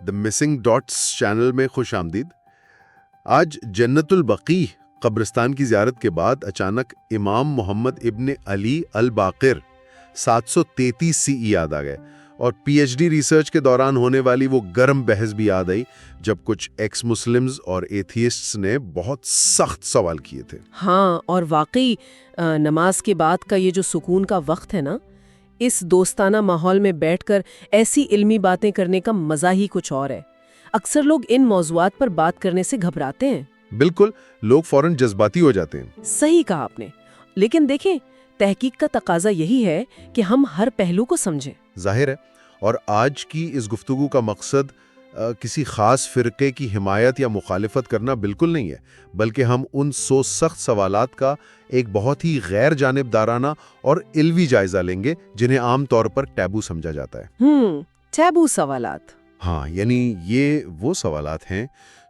The missing dots channel میں خوش آمدید۔ آج جنت البقیع قبرستان کی زیارت کے بعد اچانک امام محمد ابن علی الباقر 733 CE یاد آ گئے، اور PhD ریسرچ کے دوران ہونے والی وہ گرم بحث بھی یاد آئی جب کچھ ایکس مسلمز اور ایتھیسٹس نے بہت سخت سوال کیے تھے۔ ہاں، اور واقعی نماز کے بعد کا یہ جو سکون کا وقت ہے نا، اس دوستانہ ماحول میں بیٹھ کر ایسی علمی باتیں کرنے کا مزہ ہی کچھ اور ہے۔ اکثر لوگ ان موضوعات پر بات کرنے سے گھبراتے ہیں۔ بالکل، لوگ فوراً جذباتی ہو جاتے ہیں۔ صحیح کہا آپ نے، لیکن دیکھیں، تحقیق کا تقاضا یہی ہے کہ ہم ہر پہلو کو سمجھیں۔ ظاہر ہے، اور آج کی اس گفتگو کا مقصد کسی خاص فرقے کی حمایت یا مخالفت کرنا بالکل نہیں ہے، بلکہ ہم ان سخت سوالات کا ایک بہت ہی غیر جانبدارانہ اور علمی جائزہ لیں گے جنہیں عام طور پر ٹیبو سمجھا جاتا ہے۔ ٹیبو سوالات۔ ہاں، یعنی یہ وہ سوالات ہیں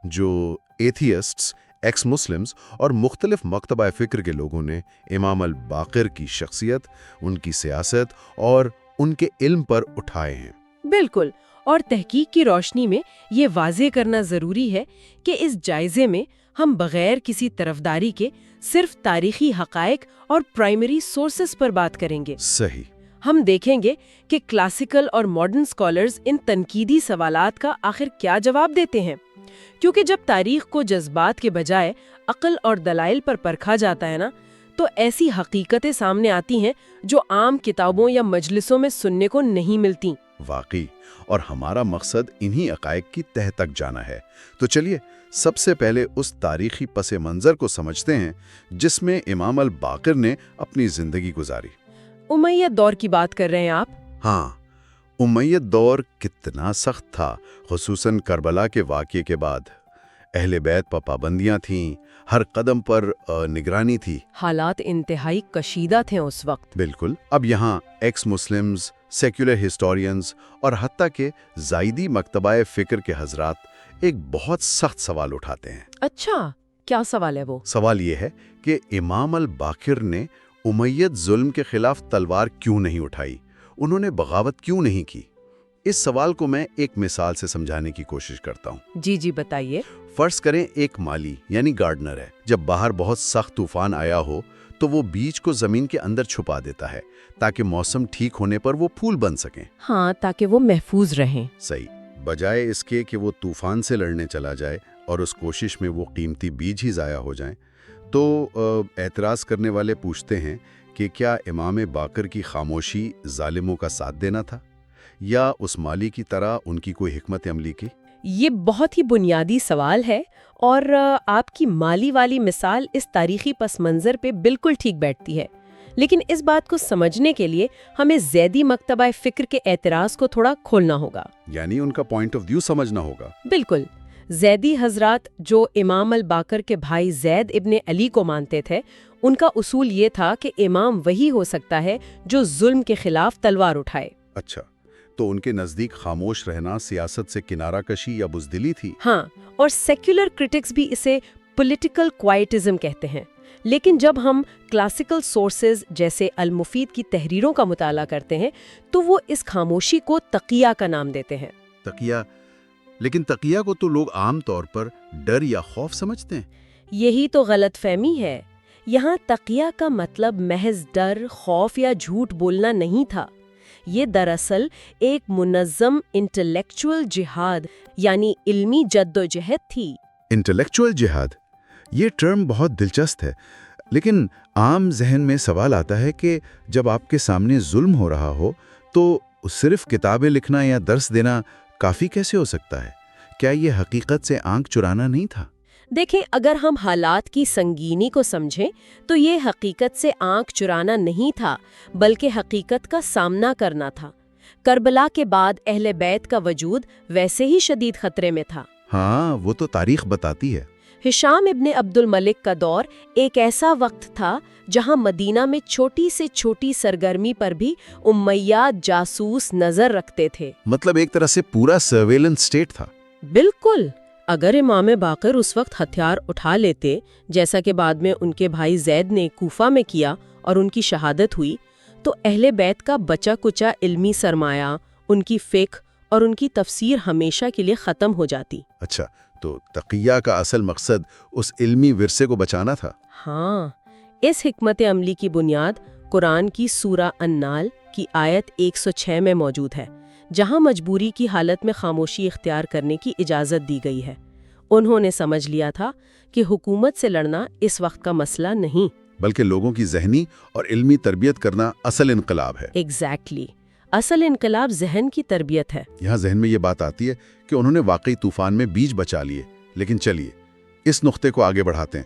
جو ایتھیسٹس، ایکس مسلمز اور مختلف مکتبہ فکر کے لوگوں نے امام الباقر کی شخصیت، ان کی سیاست اور ان کے علم پر اٹھائے ہیں۔ بالکل، اور تحقیق کی روشنی میں یہ واضح کرنا ضروری ہے کہ اس جائزے میں ہم بغیر کسی طرفداری کے صرف تاریخی حقائق اور پرائمری سورسز پر بات کریں گے۔ صحیح۔ ہم دیکھیں گے کہ کلاسیکل اور ماڈرن اسکالرز ان تنقیدی سوالات کا آخر کیا جواب دیتے ہیں، کیونکہ جب تاریخ کو جذبات کے بجائے عقل اور دلائل پر پرکھا جاتا ہے نا، تو ایسی حقیقتیں سامنے آتی ہیں جو عام کتابوں یا مجلسوں میں سننے کو نہیں ملتی۔ واقعی، اور ہمارا مقصد انہی حقائق کی تہ تک جانا ہے۔ تو چلیے سب سے پہلے اس تاریخی پس منظر کو سمجھتے ہیں جس میں امام الباقر نے اپنی زندگی گزاری۔ امیہ دور کی بات کر رہے ہیں آپ؟ ہاں، امیہ دور کتنا سخت تھا، خصوصاً کربلا کے واقعے کے بعد۔ اہل بیت پر پابندیاں تھیں، ہر قدم پر نگرانی تھی۔ حالات انتہائی کشیدہ تھے اس وقت۔ بالکل۔ اب یہاں ایکس مسلمز، سیکولر ہسٹورینز اور حتیٰ کہ زائدی مکتبہ فکر کے حضرات ایک بہت سخت سوال اٹھاتے ہیں۔ اچھا، کیا سوال ہے وہ؟ سوال یہ ہے کہ امام الباقر نے امید ظلم کے خلاف تلوار کیوں نہیں اٹھائی، انہوں نے بغاوت کیوں نہیں کی؟ اس سوال کو میں ایک مثال سے سمجھانے کی کوشش کرتا ہوں۔ جی بتائیے۔ فرض کریں ایک مالی یعنی گارڈنر ہے، جب باہر بہت سخت طوفان آیا ہو تو وہ بیج کو زمین کے اندر چھپا دیتا ہے تاکہ موسم ٹھیک ہونے پر وہ پھول بن سکیں۔ ہاں، تاکہ وہ محفوظ رہیں۔ صحیح، بجائے اس کے کہ وہ طوفان سے لڑنے چلا جائے اور اس کوشش میں وہ قیمتی بیج ہی ضائع ہو جائیں۔ تو اعتراض کرنے والے پوچھتے ہیں کہ کیا امام باقر کی خاموشی ظالموں کا ساتھ دینا تھا، یا اس مالی کی طرح ان کی کوئی حکمت عملی کی؟ یہ بہت ہی بنیادی سوال ہے، اور آپ کی مالی والی مثال اس تاریخی پس منظر پہ بالکل ٹھیک بیٹھتی ہے۔ لیکن اس بات کو سمجھنے کے لیے ہمیں زیدی مکتبہ فکر کے اعتراض کو تھوڑا کھولنا ہوگا، یعنی ان کا پوائنٹ آف ویو سمجھنا ہوگا۔ بالکل۔ زیدی حضرات جو امام الباقر کے بھائی زید ابن علی کو مانتے تھے، ان کا اصول یہ تھا کہ امام وہی ہو سکتا ہے جو ظلم کے خلاف تلوار اٹھائے۔ اچھا، تو ان کے نزدیک خاموش رہنا سیاست سے کنارہ کشی یا بزدلی تھی۔ ہاں، اور سیکولر کرٹکس بھی اسے پولیٹیکل کوائٹزم کہتے ہیں۔ لیکن جب ہم کلاسیکل سورسز جیسے المفید کی تحریروں کا مطالعہ کرتے ہیں تو وہ اس خاموشی کو تقیہ کا نام دیتے ہیں۔ تقیہ؟ لیکن تقیہ کو تو لوگ عام طور پر ڈر یا خوف سمجھتے ہیں۔ یہی تو غلط فہمی ہے۔ یہاں تقیہ کا مطلب محض ڈر، خوف یا جھوٹ بولنا نہیں تھا۔ یہ دراصل ایک منظم انٹلیکچول جہاد یعنی علمی جد و جہد تھی۔ انٹلیکچول جہاد، یہ ٹرم بہت دلچسپ ہے، لیکن عام ذہن میں سوال آتا ہے کہ جب آپ کے سامنے ظلم ہو رہا ہو تو صرف کتابیں لکھنا یا درس دینا کافی کیسے ہو سکتا ہے؟ کیا یہ حقیقت سے آنکھ چرانا نہیں تھا؟ دیکھیں، اگر ہم حالات کی سنگینی کو سمجھیں تو یہ حقیقت سے آنکھ چرانا نہیں تھا، بلکہ حقیقت کا سامنا کرنا تھا۔ کربلا کے بعد اہل بیت کا وجود ویسے ہی شدید خطرے میں تھا۔ ہاں، وہ تو تاریخ بتاتی ہے۔ ہشام ابن عبد الملک کا دور ایک ایسا وقت تھا جہاں مدینہ میں چھوٹی سے چھوٹی سرگرمی پر بھی امیاد جاسوس نظر رکھتے تھے۔ مطلب ایک طرح سے پورا سرویلنس اسٹیٹ تھا۔ بالکل۔ اگر امام باقر اس وقت ہتھیار اٹھا لیتے، جیسا کہ بعد میں ان کے بھائی زید نے کوفہ میں کیا اور ان کی شہادت ہوئی، تو اہل بیت کا بچا کچا علمی سرمایہ، ان کی فقہ اور ان کی تفسیر ہمیشہ کے لیے ختم ہو جاتی۔ اچھا، تو تقیہ کا اصل مقصد اس علمی ورثے کو بچانا تھا؟ ہاں، اس حکمت عملی کی بنیاد قرآن کی سورہ النحل کی آیت 106 میں موجود ہے، جہاں مجبوری کی حالت میں خاموشی اختیار کرنے کی اجازت دی گئی ہے۔ انہوں نے سمجھ لیا تھا کہ حکومت سے لڑنا اس وقت کا مسئلہ نہیں، بلکہ لوگوں کی ذہنی اور علمی تربیت کرنا اصل انقلاب ہے۔ ایگزیکٹلی، اصل انقلاب ذہن کی تربیت ہے۔ یہاں ذہن میں یہ بات آتی ہے کہ انہوں نے واقعی طوفان میں بیج بچا لیے، لیکن چلیے اس نقطے کو آگے بڑھاتے ہیں۔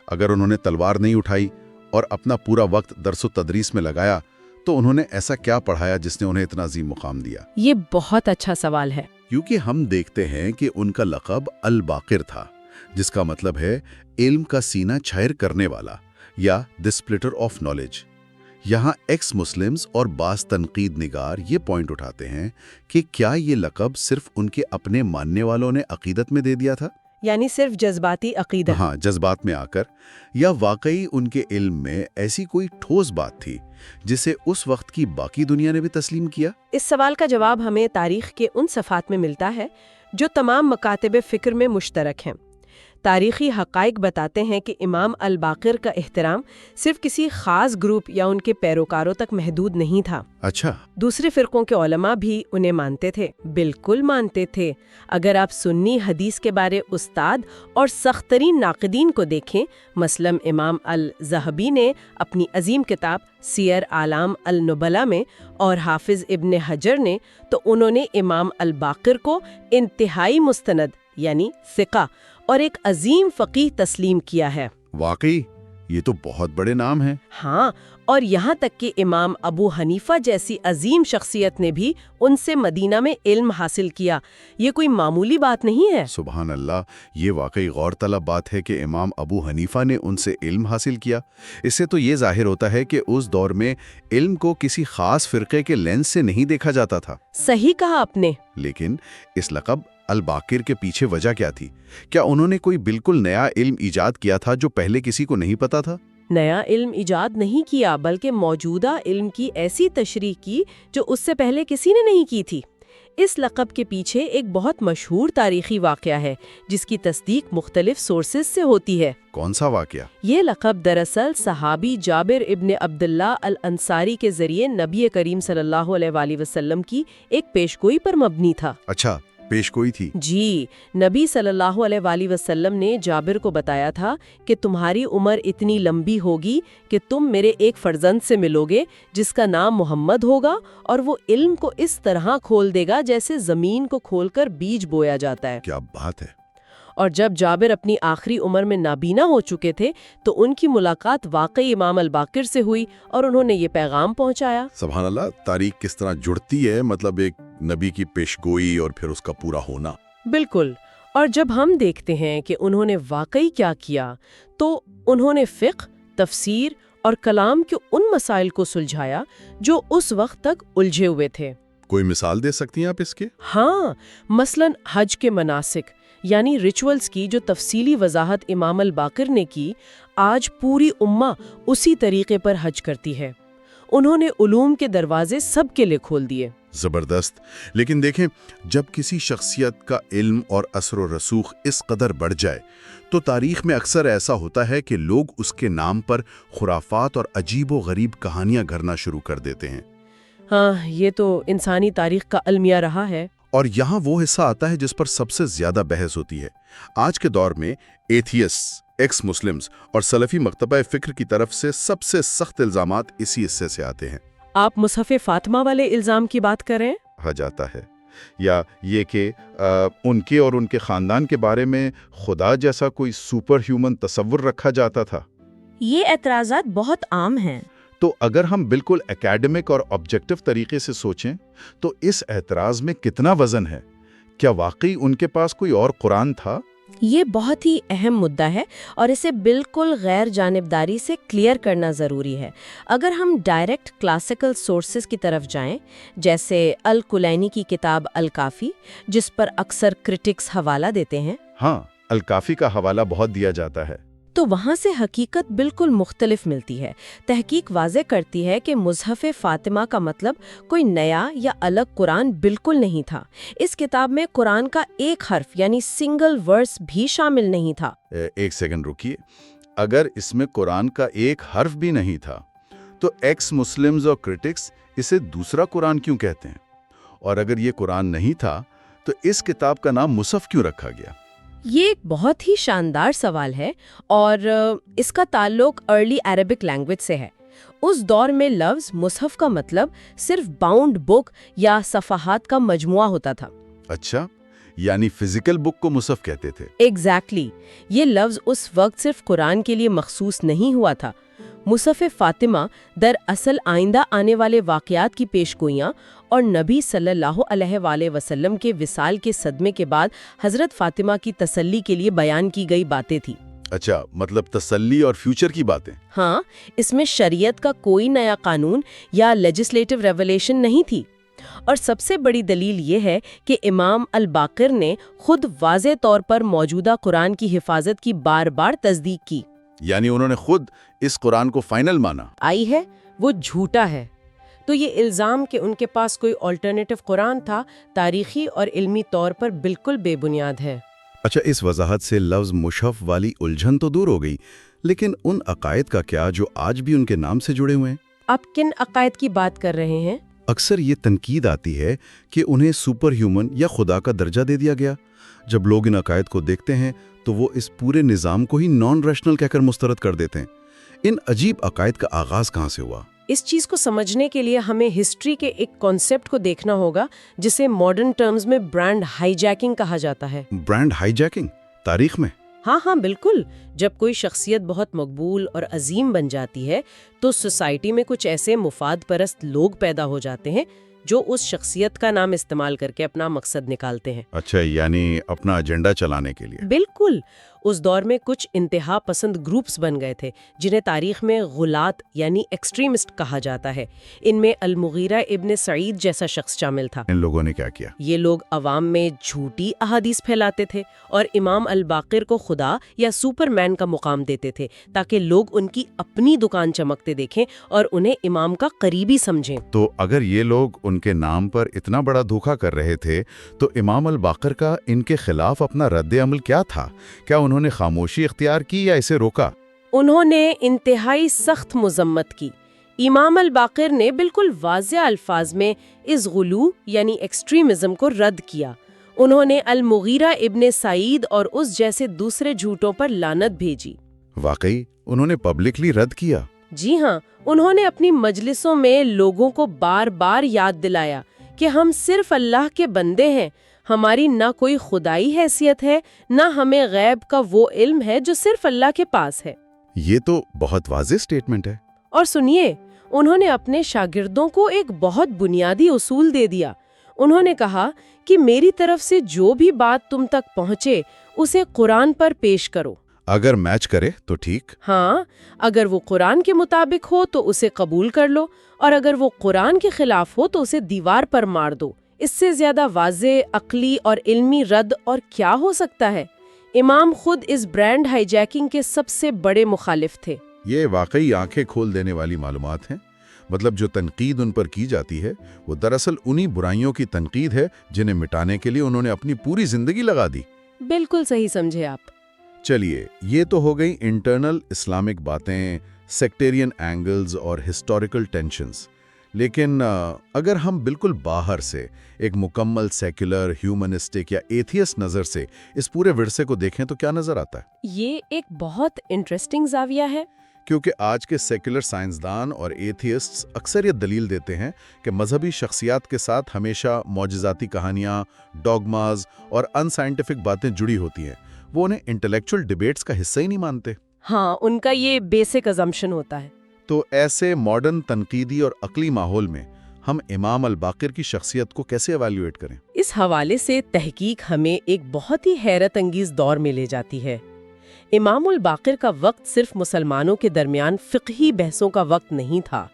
اگر انہوں نے تلوار نہیں اٹھائی اور اپنا پورا وقت درس و تدریس میں لگایا تو انہوں نے ایسا کیا پڑھایا جس نے انہیں اتنا عظیم مقام دیا؟ یہ بہت اچھا سوال ہے۔ کیونکہ ہم دیکھتے ہیں کہ ان کا لقب الباقر تھا، جس کا مطلب ہے علم کا سینہ چھیر کرنے والا یا دی سپلٹر آف نالج۔ یہاں ایکس مسلمز اور بعض تنقید نگار یہ پوائنٹ اٹھاتے ہیں کہ کیا یہ لقب صرف ان کے اپنے ماننے والوں نے عقیدت میں دے دیا تھا؟ یعنی صرف جذباتی عقیدہ؟ ہاں، جذبات میں آ کر، یا واقعی ان کے علم میں ایسی کوئی ٹھوس بات تھی جسے اس وقت کی باقی دنیا نے بھی تسلیم کیا؟ اس سوال کا جواب ہمیں تاریخ کے ان صفحات میں ملتا ہے جو تمام مکاتب فکر میں مشترک ہیں۔ تاریخی حقائق بتاتے ہیں کہ امام الباقر کا احترام صرف کسی خاص گروپ یا ان کے پیروکاروں تک محدود نہیں تھا۔ اچھا، دوسرے فرقوں کے علماء بھی انہیں مانتے تھے، بالکل مانتے تھے۔ اگر آپ سنی حدیث کے بارے استاد اور سخت ترین ناقدین کو دیکھیں، مثلاً امام الذہبی نے اپنی عظیم کتاب سیر اعلام النبلا میں اور حافظ ابن حجر نے، تو انہوں نے امام الباقر کو انتہائی مستند یعنی ثقہ اور ایک عظیم فقیہ تسلیم کیا ہے۔ واقعی یہ تو بہت بڑے نام ہیں۔ ہاں، اور یہاں تک کہ امام ابو حنیفہ جیسی عظیم شخصیت نے بھی ان سے مدینہ میں علم حاصل کیا۔ یہ کوئی معمولی بات نہیں ہے۔ سبحان اللہ، یہ واقعی غور طلب بات ہے کہ امام ابو حنیفہ نے ان سے علم حاصل کیا۔ اس سے تو یہ ظاہر ہوتا ہے کہ اس دور میں علم کو کسی خاص فرقے کے لینس سے نہیں دیکھا جاتا تھا۔ صحیح کہا آپ نے۔ لیکن اس لقب الباقر کے پیچھے وجہ کیا تھی؟ کیا انہوں نے کوئی بالکل نیا علم ایجاد کیا تھا جو پہلے کسی کو نہیں پتا تھا؟ نیا علم ایجاد نہیں کیا، بلکہ موجودہ علم کی ایسی تشریح کی جو اس سے پہلے کسی نے نہیں کی تھی۔ اس لقب کے پیچھے ایک بہت مشہور تاریخی واقعہ ہے جس کی تصدیق مختلف سورسز سے ہوتی ہے۔ کون سا واقعہ؟ یہ لقب دراصل صحابی جابر ابن عبداللہ الانصاری کے ذریعے نبی کریم صلی اللہ علیہ وآلہ وسلم کی ایک پیشگوئی پر مبنی تھا۔ اچھا، پیشگوئی تھی؟ جی، نبی صلی اللہ علیہ وآلہ وسلم نے جابر کو بتایا تھا کہ تمہاری عمر اتنی لمبی ہوگی کہ تم میرے ایک فرزند سے ملو گے جس کا نام محمد ہوگا، اور وہ علم کو اس طرح کھول دے گا جیسے زمین کو کھول کر بیج بویا جاتا ہے۔ کیا بات ہے! اور جب جابر اپنی آخری عمر میں نابینا ہو چکے تھے تو ان کی ملاقات واقعی امام الباقر سے ہوئی اور انہوں نے یہ پیغام پہنچایا۔ سبحان اللہ، تاریخ کس طرح جڑتی ہے، مطلب ایک نبی کی پیشگوئی اور پھر اس کا پورا ہونا۔ بالکل، اور جب ہم دیکھتے ہیں کہ انہوں نے واقعی کیا کیا تو انہوں نے فقہ، تفسیر اور کلام کے ان مسائل کو سلجھایا جو اس وقت تک الجھے ہوئے تھے۔ کوئی مثال دے سکتی ہیں آپ اس کے؟ ہاں، مثلاً حج کے مناسک یعنی ریچولز کی جو تفصیلی وضاحت امام الباقر نے کی، آج پوری امہ اسی طریقے پر حج کرتی ہے۔ انہوں نے علوم کے دروازے سب کے لیے کھول دیے۔ زبردست۔ لیکن دیکھیں، جب کسی شخصیت کا علم اور اثر و رسوخ اس قدر بڑھ جائے تو تاریخ میں اکثر ایسا ہوتا ہے کہ لوگ اس کے نام پر خرافات اور عجیب و غریب کہانیاں گھڑنا شروع کر دیتے ہیں۔ ہاں، یہ تو انسانی تاریخ کا المیہ رہا ہے۔ اور یہاں وہ حصہ آتا ہے جس پر سب سے زیادہ بحث ہوتی ہے۔ آج کے دور میں ایتھیس، ایکس مسلمز اور سلفی مکتبہ فکر کی طرف سے سب سے سخت الزامات اسی حصے سے آتے ہیں۔ آپ مصحف فاطمہ والے الزام کی بات کریں؟ کہا جاتا ہے، یا یہ کہ ان کے اور ان کے خاندان کے بارے میں خدا جیسا کوئی سپر ہیومن تصور رکھا جاتا تھا۔ یہ اعتراضات بہت عام ہیں۔ تو اگر ہم بالکل اکیڈمک اور آبجیکٹو طریقے سے سوچیں تو اس اعتراض میں کتنا وزن ہے؟ کیا واقعی ان کے پاس کوئی اور قرآن تھا؟ یہ بہت ہی اہم مدعا ہے اور اسے بالکل غیر جانبداری سے کلیئر کرنا ضروری ہے۔ اگر ہم ڈائریکٹ کلاسیکل سورسز کی طرف جائیں، جیسے الکلینی کی کتاب الکافی، جس پر اکثر کرٹکس حوالہ دیتے ہیں۔ ہاں، الکافی کا حوالہ بہت دیا جاتا ہے۔ تو وہاں سے حقیقت بالکل مختلف ملتی ہے۔ تحقیق واضح کرتی ہے کہ مصحف فاطمہ کا مطلب کوئی نیا یا الگ قرآن بالکل نہیں تھا۔ اس کتاب میں قرآن کا ایک حرف یعنی سنگل ورس بھی شامل نہیں تھا۔ ایک سیکنڈ رکیے، اگر اس میں قرآن کا ایک حرف بھی نہیں تھا تو ایکس مسلمز اور کرٹکس اسے دوسرا قرآن کیوں کہتے ہیں؟ اور اگر یہ قرآن نہیں تھا تو اس کتاب کا نام مصحف کیوں رکھا گیا؟ یہ ایک بہت ہی شاندار سوال ہے اور اس کا تعلق ارلی عربک لینگویج سے ہے۔ اس دور میں لفظ مصحف کا مطلب صرف باؤنڈ بک یا صفحات کا مجموعہ ہوتا تھا۔ اچھا، یعنی فزیکل بک کو مصحف کہتے تھے۔ ایگزیکٹلی، یہ لفظ اس وقت صرف قرآن کے لیے مخصوص نہیں ہوا تھا۔ مصحف فاطمہ دراصل آئندہ آنے والے واقعات کی پیشگوئیاں اور نبی صلی اللہ علیہ وآلہ وسلم کے وصال کے صدمے کے بعد حضرت فاطمہ کی تسلی کے لیے بیان کی گئی باتیں تھیں۔ اچھا، مطلب تسلی اور فیوچر کی باتیں۔ ہاں، اس میں شریعت کا کوئی نیا قانون یا لیجسلیٹو ریولیشن نہیں تھی۔ اور سب سے بڑی دلیل یہ ہے کہ امام الباقر نے خود واضح طور پر موجودہ قرآن کی حفاظت کی بار بار تصدیق کی، یعنی انہوں نے خود اس قرآن کو فائنل مانا۔ آئی ہے وہ جھوٹا ہے۔ تو یہ الزام کہ ان کے پاس کوئی آلٹرنیٹو قرآن تھا تاریخی اور علمی طور پر بالکل بے بنیاد ہے۔ اچھا، اس وضاحت سے لفظ مصحف والی الجھن تو دور ہو گئی، لیکن ان عقائد کا کیا جو آج بھی ان کے نام سے جڑے ہوئے ہیں؟ آپ کن عقائد کی بات کر رہے ہیں؟ اکثر یہ تنقید آتی ہے کہ انہیں سپر ہیومن یا خدا کا درجہ دے دیا گیا۔ جب لوگ ان عقائد کو دیکھتے ہیں تو وہ اس پورے نظام کو ہی نان ریشنل کہہ کر مسترد کر دیتے ہیں۔ ان عجیب عقائد کا آغاز کہاں سے ہوا؟ اس چیز کو سمجھنے کے لیے ہمیں ہسٹری کے ایک کانسیپٹ کو دیکھنا ہوگا جسے ماڈرن ٹرمز میں برانڈ ہائی جیکنگ کہا جاتا ہے۔ برانڈ ہائی جیکنگ تاریخ میں؟ ہاں بالکل۔ جب کوئی شخصیت بہت مقبول اور عظیم بن جاتی ہے تو سوسائٹی میں کچھ ایسے مفاد پرست لوگ پیدا ہو جاتے ہیں جو اس شخصیت کا نام استعمال کر کے اپنا مقصد نکالتے ہیں۔ اچھا، یعنی اپنا ایجنڈا چلانے کے لیے۔ بالکل۔ اس دور میں کچھ انتہا پسند گروپس بن گئے تھے جنہیں تاریخ میں غلات یعنی ایکسٹریمسٹ کہا جاتا ہے۔ ان میں المغیرہ ابن سعید جیسا شخص شامل تھا۔ ان لوگوں نے کیا کیا؟ یہ لوگ عوام میں جھوٹی احادیث پھیلاتے تھے اور امام الباقر کو خدا یا سپر مین کا مقام دیتے تھے تاکہ لوگ ان کی اپنی دکان چمکتے دیکھیں اور انہیں امام کا قریبی سمجھیں۔ تو اگر یہ لوگ ان کے نام پر اتنا بڑا دھوکہ کر رہے تھے تو امام الباقر کا ان کے خلاف اپنا رد عمل کیا تھا؟ کیا انہوں نے خاموشی اختیار کی یا اسے روکا؟ انہوں نے انتہائی سخت مذمت کی۔ امام الباقر نے بالکل واضح الفاظ میں اس غلو یعنی ایکسٹریمزم کو رد کیا۔ انہوں نے المغیرہ ابن سعید اور اس جیسے دوسرے جھوٹوں پر لعنت بھیجی۔ واقعی انہوں نے پبلکلی رد کیا؟ جی ہاں، انہوں نے اپنی مجلسوں میں لوگوں کو بار بار یاد دلایا کہ ہم صرف اللہ کے بندے ہیں، ہماری نہ کوئی خدائی حیثیت ہے، نہ ہمیں غیب کا وہ علم ہے جو صرف اللہ کے پاس ہے۔ یہ تو بہت واضح سٹیٹمنٹ ہے۔ اور سنیے، انہوں نے اپنے شاگردوں کو ایک بہت بنیادی اصول دے دیا۔ انہوں نے کہا کہ میری طرف سے جو بھی بات تم تک پہنچے اسے قرآن پر پیش کرو۔ اگر میچ کرے تو ٹھیک۔ ہاں، اگر وہ قرآن کے مطابق ہو تو اسے قبول کر لو، اور اگر وہ قرآن کے خلاف ہو تو اسے دیوار پر مار دو۔ اس سے زیادہ واضح عقلی اور علمی رد اور کیا ہو سکتا ہے؟ امام خود اس برانڈ ہائی جیکنگ کے سب سے بڑے مخالف تھے۔ یہ واقعی آنکھیں کھول دینے والی معلومات ہیں۔ مطلب جو تنقید ان پر کی جاتی ہے وہ دراصل انہی برائیوں کی تنقید ہے جنہیں مٹانے کے لیے انہوں نے اپنی پوری زندگی لگا دی۔ بالکل صحیح سمجھے آپ۔ چلیے، یہ تو ہو گئی انٹرنل اسلامک باتیں، سیکٹیرین اینگلز اور ہسٹوریکل ٹینشنز۔ لیکن اگر ہم بالکل باہر سے ایک مکمل سیکولر، ہیومنسٹک یا ایتھیسٹ نظر سے اس پورے ورثے کو دیکھیں تو کیا نظر آتا ہے؟ یہ ایک بہت انٹرسٹنگ زاویہ ہے، کیونکہ آج کے سیکولر سائنسدان اور ایتھیسٹس اکثر یہ دلیل دیتے ہیں کہ مذہبی شخصیات کے ساتھ ہمیشہ معجزاتی کہانیاں، ڈوگماز اور ان سائنٹیفک باتیں جڑی ہوتی ہیں۔ وہ انہیں انٹلیکچوئل ڈیبیٹس کا حصہ ہی نہیں مانتے۔ ہاں، ان کا یہ بیسک ازمپشن ہوتا ہے۔ تو ایسے ماڈرن تنقیدی اور عقلی ماحول میں ہم امام الباقر کی شخصیت کو کیسے ایویلیویٹ کریں؟ اس حوالے سے تحقیق ہمیں ایک بہت ہی حیرت انگیز دور میں لے جاتی ہے۔ امام الباقر کا وقت صرف مسلمانوں کے درمیان فقہی بحثوں کا وقت نہیں تھا۔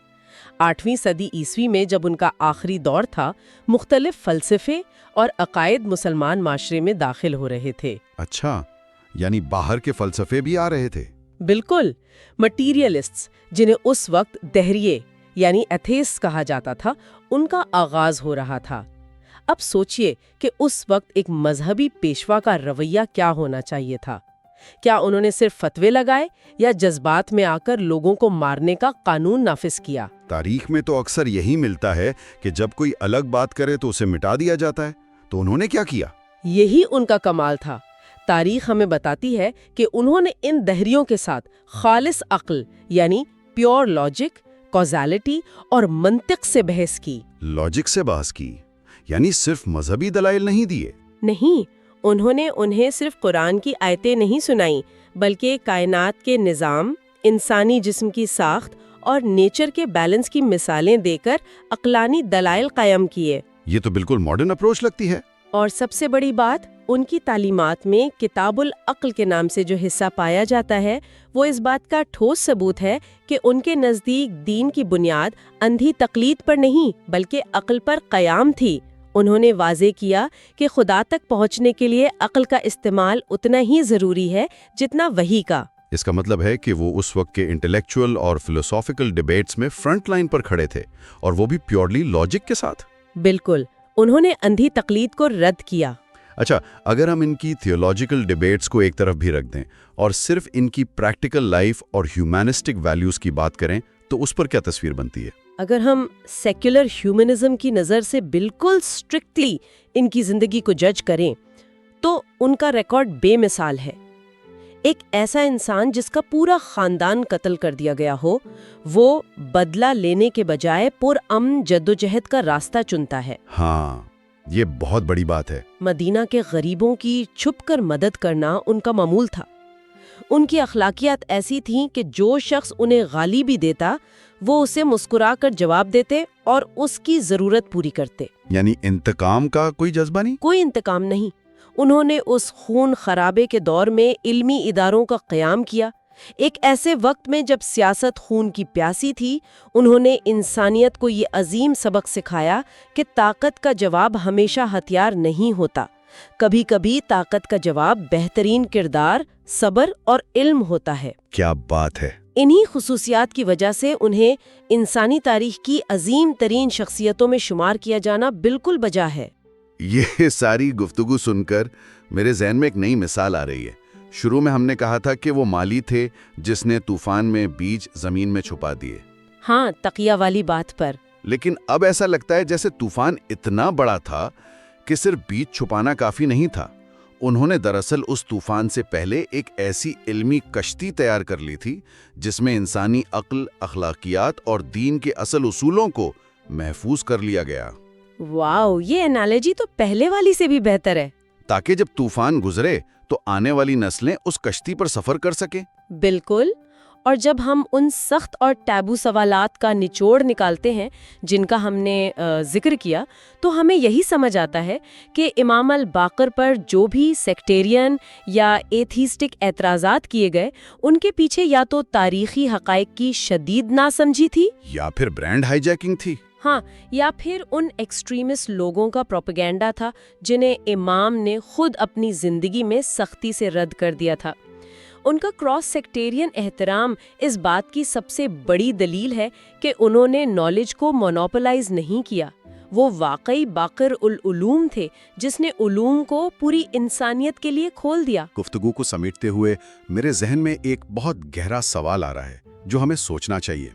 8ویں صدی عیسوی میں جب ان کا آخری دور تھا، مختلف فلسفے اور عقائد مسلمان معاشرے میں داخل ہو رہے تھے۔ اچھا، یعنی باہر کے فلسفے بھی آ رہے تھے۔ بالکل، مٹیریلسٹس جنہیں اس وقت دہریے یعنی ایتھیسٹ کہا جاتا تھا، ان کا آغاز ہو رہا تھا۔ اب سوچئے کہ اس وقت ایک مذہبی پیشوا کا رویہ کیا ہونا چاہیے تھا۔ کیا انہوں نے صرف فتوے لگائے یا جذبات میں آ کر لوگوں کو مارنے کا قانون نافذ کیا؟ تاریخ میں تو اکثر یہی ملتا ہے کہ جب کوئی الگ بات کرے تو اسے مٹا دیا جاتا ہے، تو انہوں نے کیا کیا؟ یہی ان کا کمال تھا۔ تاریخ ہمیں بتاتی ہے کہ انہوں نے ان دہریوں کے ساتھ خالص عقل یعنی پیور لاجک، کوزالٹی اور منطق سے بحث کی۔ لاجک سے بحث کی، یعنی صرف مذہبی دلائل نہیں دیے؟ نہیں، انہوں نے انہیں صرف قرآن کی آیتیں نہیں سنائیں، بلکہ کائنات کے نظام، انسانی جسم کی ساخت اور نیچر کے بیلنس کی مثالیں دے کر عقلانی دلائل قائم کیے۔ یہ تو بالکل ماڈرن اپروچ لگتی ہے۔ اور سب سے بڑی بات، ان کی تعلیمات میں کتاب العقل کے نام سے جو حصہ پایا جاتا ہے، وہ اس بات کا ٹھوس ثبوت ہے کہ ان کے نزدیک دین کی بنیاد اندھی تقلید پر نہیں بلکہ عقل پر قیام تھی۔ انہوں نے واضح کیا کہ خدا تک پہنچنے کے لیے عقل کا استعمال اتنا ہی ضروری ہے جتنا وحی کا۔ اس کا مطلب ہے کہ وہ اس وقت کے انٹلیکچوئل اور فلسافیکل ڈیبیٹس میں فرنٹ لائن پر کھڑے تھے، اور وہ بھی پیورلی لاجک کے ساتھ۔ بالکل، انہوں نے اندھی تقلید کو رد کیا۔ اچھا، اگر ہم ان کی تھیولوجیکل ڈیبیٹس کو ایک طرف بھی رکھ دیں اور صرف ان کی پریکٹیکل لائف اور ہیومینسٹک ویلیوز کی بات کریں تو اس پر کیا تصویر بنتی ہے؟ اگر ہم سیکولر ہیومنزم کی نظر سے بالکل اسٹرکٹلی ان کی زندگی کو جج کریں تو ان کا ریکارڈ بے مثال ہے۔ ایک ایسا انسان جس کا پورا خاندان قتل کر دیا گیا ہو، وہ بدلہ لینے کے بجائے پرامن جدوجہد کا راستہ چنتا ہے۔ ہاں، یہ بہت بڑی بات ہے۔ مدینہ کے غریبوں کی چھپ کر مدد کرنا ان کا معمول تھا۔ ان کی اخلاقیات ایسی تھیں کہ جو شخص انہیں گالی بھی دیتا، وہ اسے مسکرا کر جواب دیتے اور اس کی ضرورت پوری کرتے۔ یعنی انتقام کا کوئی جذبہ نہیں؟ کوئی انتقام نہیں۔ انہوں نے اس خون خرابے کے دور میں علمی اداروں کا قیام کیا۔ ایک ایسے وقت میں جب سیاست خون کی پیاسی تھی، انہوں نے انسانیت کو یہ عظیم سبق سکھایا کہ طاقت کا جواب ہمیشہ ہتھیار نہیں ہوتا۔ کبھی کبھی طاقت کا جواب بہترین کردار، صبر اور علم ہوتا ہے۔ کیا بات ہے! انہی خصوصیات کی وجہ سے انہیں انسانی تاریخ کی عظیم ترین شخصیتوں میں شمار کیا جانا بالکل بجا ہے۔ یہ ساری گفتگو سن کر میرے ذہن میں ایک نئی مثال آ رہی ہے۔ شروع میں ہم نے کہا تھا کہ وہ مالی تھے جس نے طوفان میں بیج زمین میں چھپا دیے۔ ہاں، تقیہ والی بات پر۔ لیکن اب ایسا لگتا ہے جیسے طوفان اتنا بڑا تھا کہ صرف بیج چھپانا کافی نہیں تھا۔ انہوں نے دراصل اس طوفان سے پہلے ایک ایسی علمی کشتی تیار کر لی تھی جس میں انسانی عقل، اخلاقیات اور دین کے اصل اصولوں کو محفوظ کر لیا گیا۔ واو، یہ انالوجی تو پہلے والی سے بھی بہتر ہے۔ تاکہ جب طوفان گزرے تو آنے والی نسلیں اس کشتی پر سفر کر سکیں۔ بالکل، اور جب ہم ان سخت اور ٹیبو سوالات کا نچوڑ نکالتے ہیں جن کا ہم نے ذکر کیا، تو ہمیں یہی سمجھ آتا ہے کہ امام الباقر پر جو بھی سیکٹیرین یا ایتھیسٹک اعتراضات کیے گئے، ان کے پیچھے یا تو تاریخی حقائق کی شدید ناسمجھی تھی، یا پھر برانڈ ہائی جیکنگ تھی۔ ہاں، یا پھر ان ایکسٹریمسٹ لوگوں کا پروپیگنڈا تھا جنہیں امام نے خود اپنی زندگی میں سختی سے رد کر دیا تھا۔ ان کا کراس سیکٹیرین احترام اس بات کی سب سے بڑی دلیل ہے کہ انہوں نے نالج کو مونوپلائز نہیں کیا۔ وہ واقعی باقر العلوم تھے جس نے علوم کو پوری انسانیت کے لیے کھول دیا۔ گفتگو کو سمیٹتے ہوئے میرے ذہن میں ایک بہت گہرا سوال آ رہا ہے جو ہمیں سوچنا چاہیے۔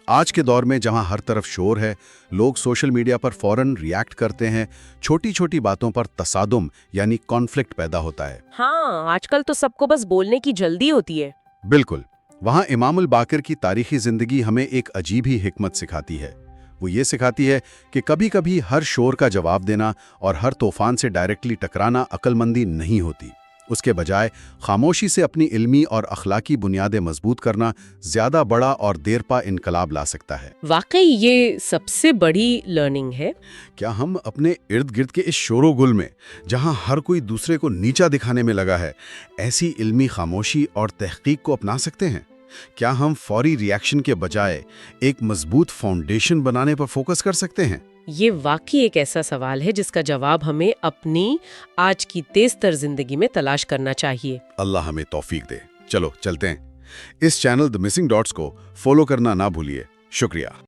آج کے دور میں جہاں ہر طرف شور ہے، لوگ سوشل میڈیا پر فوراً ریاکٹ کرتے ہیں، چھوٹی چھوٹی باتوں پر تصادم یعنی کانفلکٹ پیدا ہوتا ہے۔ ہاں، آج کل تو سب کو بس بولنے کی جلدی ہوتی ہے۔ بالکل، وہاں امام الباقر کی تاریخی زندگی ہمیں ایک عجیب ہی حکمت سکھاتی ہے۔ وہ یہ سکھاتی ہے کہ کبھی کبھی ہر شور کا جواب دینا اور ہر طوفان سے ڈائریکٹلی ٹکرانا عقل مندی نہیں ہوتی۔ اس کے بجائے خاموشی سے اپنی علمی اور اخلاقی بنیادیں مضبوط کرنا زیادہ بڑا اور دیرپا انقلاب لا سکتا ہے۔ واقعی یہ سب سے بڑی لرننگ ہے۔ کیا ہم اپنے ارد گرد کے اس شور و گل میں، جہاں ہر کوئی دوسرے کو نیچا دکھانے میں لگا ہے، ایسی علمی خاموشی اور تحقیق کو اپنا سکتے ہیں؟ کیا ہم فوری ری ایکشن کے بجائے ایک مضبوط فاؤنڈیشن بنانے پر فوکس کر سکتے ہیں؟ یہ واقعی ایک ایسا سوال ہے جس کا جواب ہمیں اپنی آج کی تیز تر زندگی میں تلاش کرنا چاہیے۔ اللہ ہمیں توفیق دے۔ چلو چلتے ہیں۔ اس چینل دی مسنگ ڈاٹس کو فالو کرنا نہ بھولیے۔ شکریہ۔